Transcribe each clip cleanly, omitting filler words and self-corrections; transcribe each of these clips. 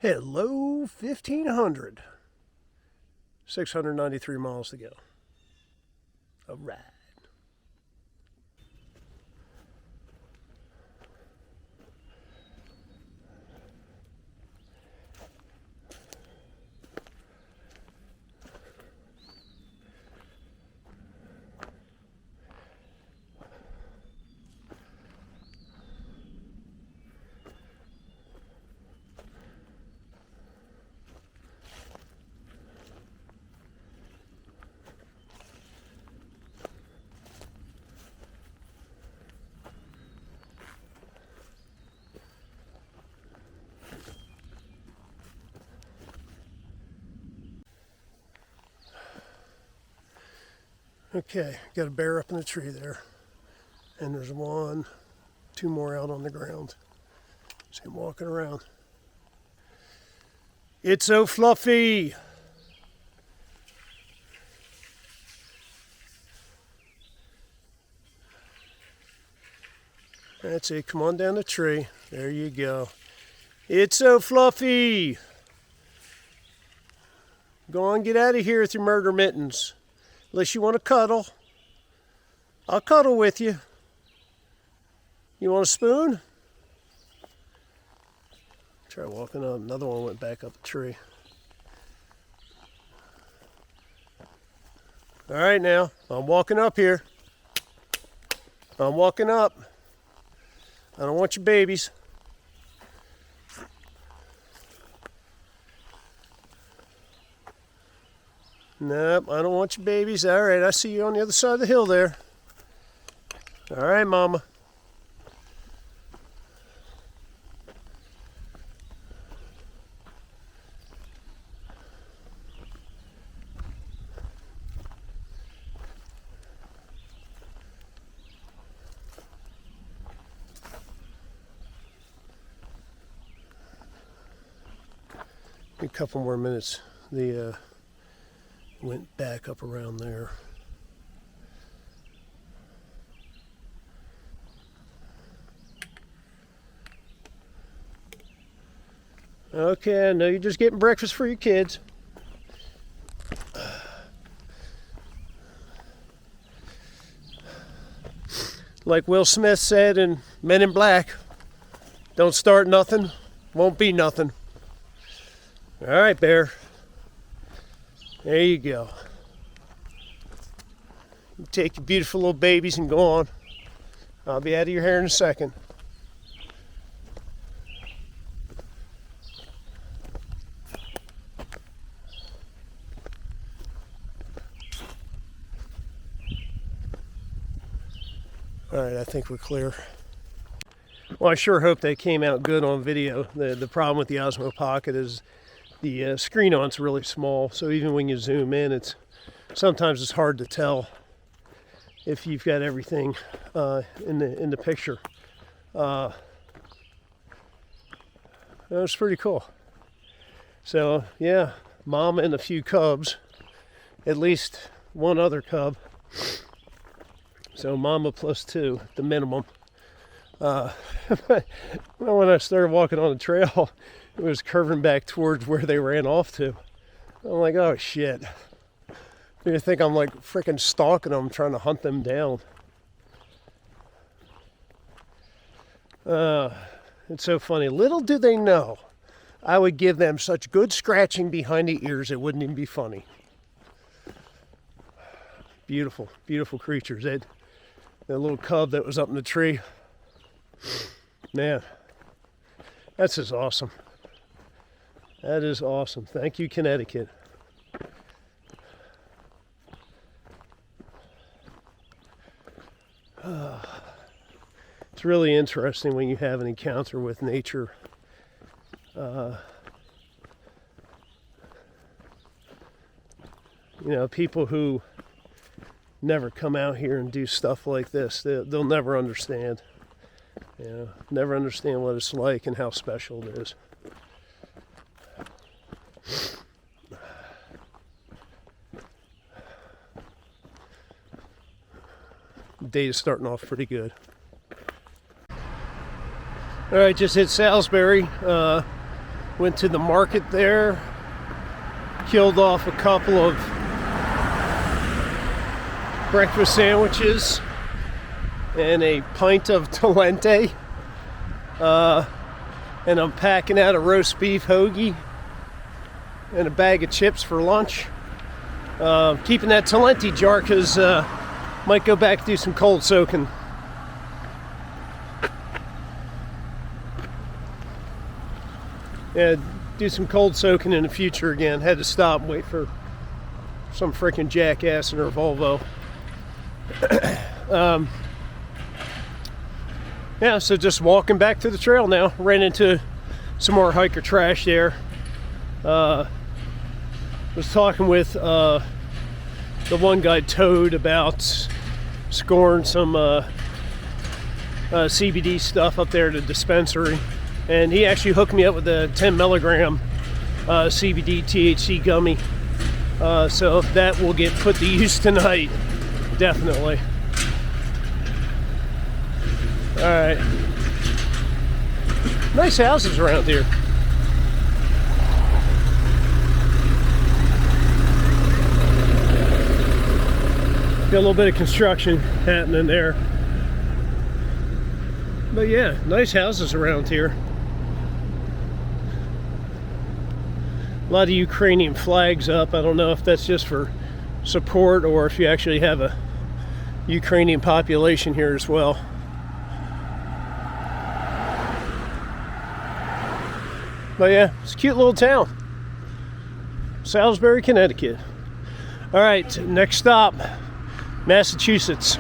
Hello, 1500. 693 miles to go. All right. Okay, got a bear up in the tree there. And there's one, two more out on the ground. See him walking around. It's so fluffy. That's it, come on down the tree. There you go. It's so fluffy. Go on, get out of here with your murder mittens. Unless you want to cuddle. I'll cuddle with you. You want a spoon? Try walking up. Another one went back up the tree. All right now, I'm walking up here. I'm walking up. I don't want your babies. Nope, I don't want your babies. All right, I see you on the other side of the hill there. All right, Mama. A couple more minutes. The went back up around there. Okay, I know you're just getting breakfast for your kids. Like Will Smith said in Men in Black, don't start nothing, won't be nothing. All right, bear. There you go. You take your beautiful little babies and go on. I'll be out of your hair in a second. All right, I think we're clear. Well, I sure hope they came out good on video. The problem with the Osmo Pocket is the screen on it's really small, so even when you zoom in, sometimes it's hard to tell if you've got everything in the picture. That was pretty cool. So yeah, mom and a few cubs, at least one other cub. So mama plus two, the minimum. When I started walking on the trail, it was curving back towards where they ran off to. I'm like, oh shit. You think I'm like freaking stalking them, trying to hunt them down. It's so funny. Little do they know, I would give them such good scratching behind the ears it wouldn't even be funny. Beautiful, beautiful creatures. That little cub that was up in the tree. Man, that's just awesome. That is awesome. Thank you, Connecticut. It's really interesting when you have an encounter with nature. People who never come out here and do stuff like this, they'll never understand. Never understand what it's like and how special it is. The day is starting off pretty good. All right, just hit Salisbury. Went to the market there, killed off a couple of breakfast sandwiches and a pint of Talente. And I'm packing out a roast beef hoagie and a bag of chips for lunch. Keeping that Talente jar because might go back and do some cold soaking. Yeah, do some cold soaking in the future again. Had to stop and wait for some freaking jackass in her Volvo. Yeah, so just walking back to the trail now. Ran into some more hiker trash there. Was talking with the one guy, Toad, about scoring some CBD stuff up there at the dispensary. And he actually hooked me up with a 10 milligram CBD THC gummy. So that will get put to use tonight, definitely. All right. Nice houses around here. Got a little bit of construction happening there. But yeah, nice houses around here. A lot of Ukrainian flags up. I don't know if that's just for support or if you actually have a Ukrainian population here as well. But yeah, it's a cute little town. Salisbury, Connecticut. All right, next stop, Massachusetts.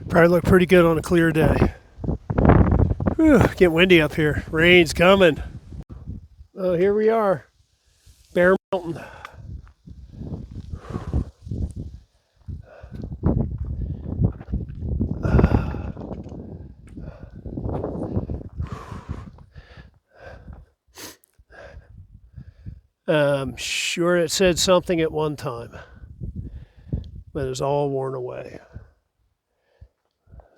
Probably look pretty good on a clear day. Whew, getting windy up here. Rain's coming. Oh, here we are. Bear Mountain. I'm sure it said something at one time, but it's all worn away.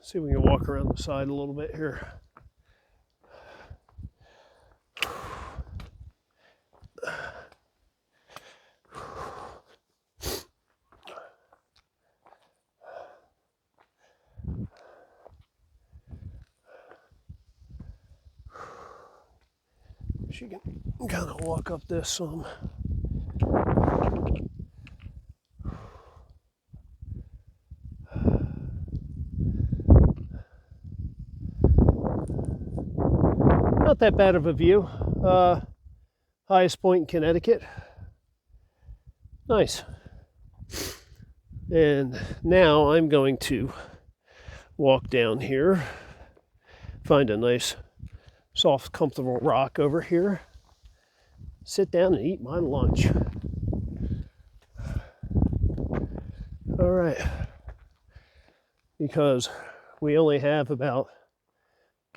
See if we can walk around the side a little bit here. She can kind of walk up this some. Not that bad of a view. Highest point in Connecticut. Nice. And now I'm going to walk down here, find a nice soft, comfortable rock over here, sit down and eat my lunch. All right, because we only have about,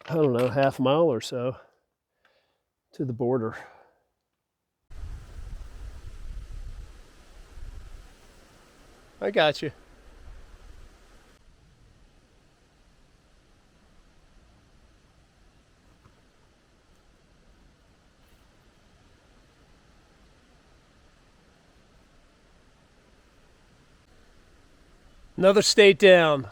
I don't know, half a mile or so to the border. I got you. Another state down.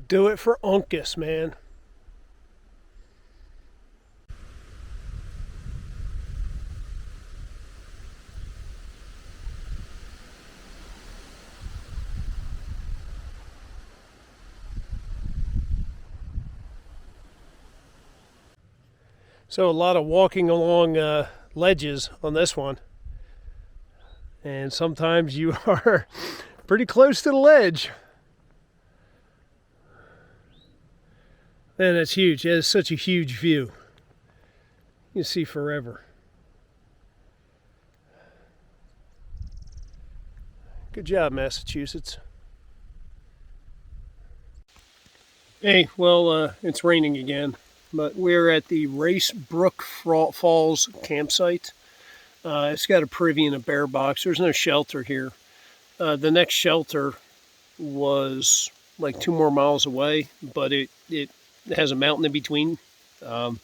Do it for Uncas, man. So a lot of walking along ledges on this one. And sometimes you are pretty close to the ledge. Man, that's huge. That is such a huge view. You can see forever. Good job, Massachusetts. Hey, well, it's raining again, but we're at the Race Brook Falls campsite. It's got a privy and a bear box. There's no shelter here. The next shelter was like 2 more miles away, but it has a mountain in between. And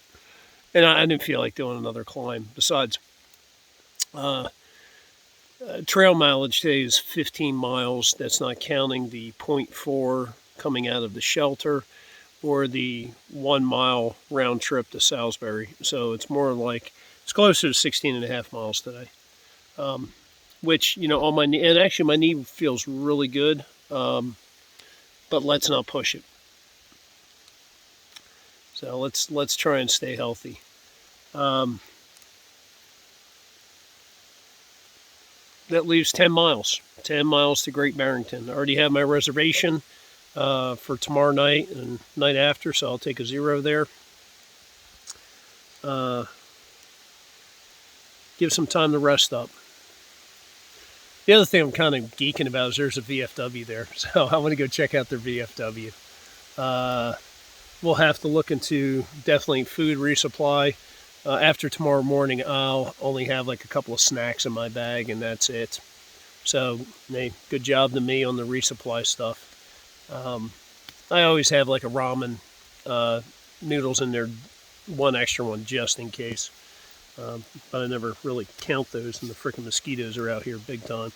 I didn't feel like doing another climb. Besides, trail mileage today is 15 miles. That's not counting the 0.4 coming out of the shelter or the 1 mile round trip to Salisbury. So it's more like, it's closer to 16 and a half miles today. Which, you know, on my knee, and actually my knee feels really good, but let's not push it. So let's try and stay healthy. That leaves 10 miles. 10 miles to Great Barrington. I already have my reservation for tomorrow night and night after, so I'll take a 0 there. Give some time to rest up. The other thing I'm kind of geeking about is there's a VFW there, so I want to go check out their VFW. We'll have to look into definitely food resupply. After tomorrow morning, I'll only have like a couple of snacks in my bag, and that's it. So, hey, good job to me on the resupply stuff. I always have like a ramen noodles in there, one extra one just in case. But I never really count those, and the freaking mosquitoes are out here big time.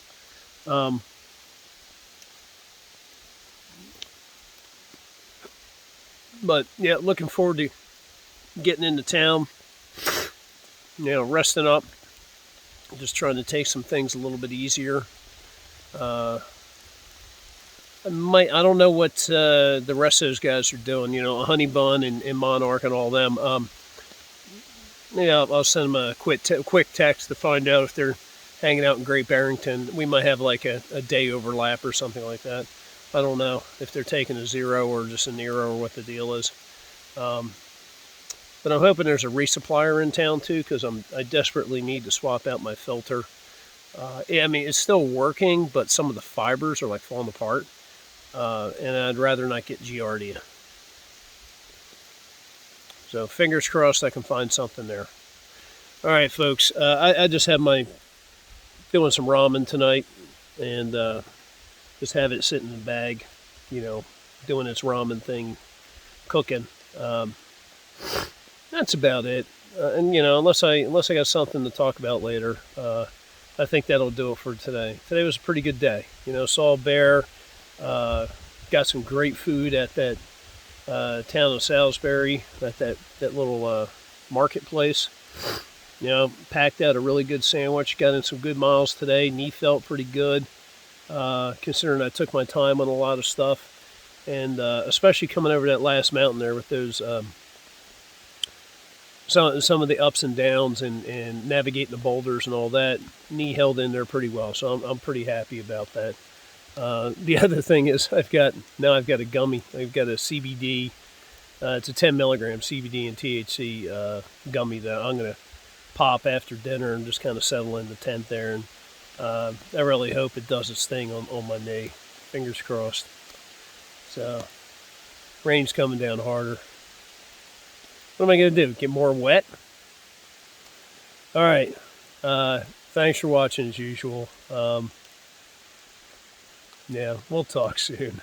But yeah, looking forward to getting into town. You know, resting up, just trying to take some things a little bit easier. I don't know what the rest of those guys are doing. You know, Honey Bun and Monarch and all them. Yeah, I'll send them a quick text to find out if they're hanging out in Great Barrington. We might have like a day overlap or something like that. I don't know if they're taking a 0 or just a Nero or what the deal is. But I'm hoping there's a resupplier in town too, because I desperately need to swap out my filter. Yeah, I mean, it's still working, but some of the fibers are like falling apart. And I'd rather not get Giardia. So fingers crossed I can find something there. All right, folks. I just have doing some ramen tonight, and just have it sit in the bag, you know, doing its ramen thing, cooking. That's about it. And you know, unless I got something to talk about later, I think that'll do it for today. Today was a pretty good day. You know, saw a bear, got some great food at that town of Salisbury, at that little marketplace. You know, packed out a really good sandwich, got in some good miles today. Knee felt pretty good, considering I took my time on a lot of stuff. And especially coming over that last mountain there with those, some of the ups and downs and navigating the boulders and all that, knee held in there pretty well. So I'm pretty happy about that. The other thing is I've got a gummy. I've got a CBD. It's a 10 milligram CBD and THC gummy that I'm going to pop after dinner and just kind of settle in the tent there. And I really hope it does its thing on my knee. Fingers crossed. So, rain's coming down harder. What am I going to do? Get more wet? All right. Thanks for watching as usual. Yeah, we'll talk soon.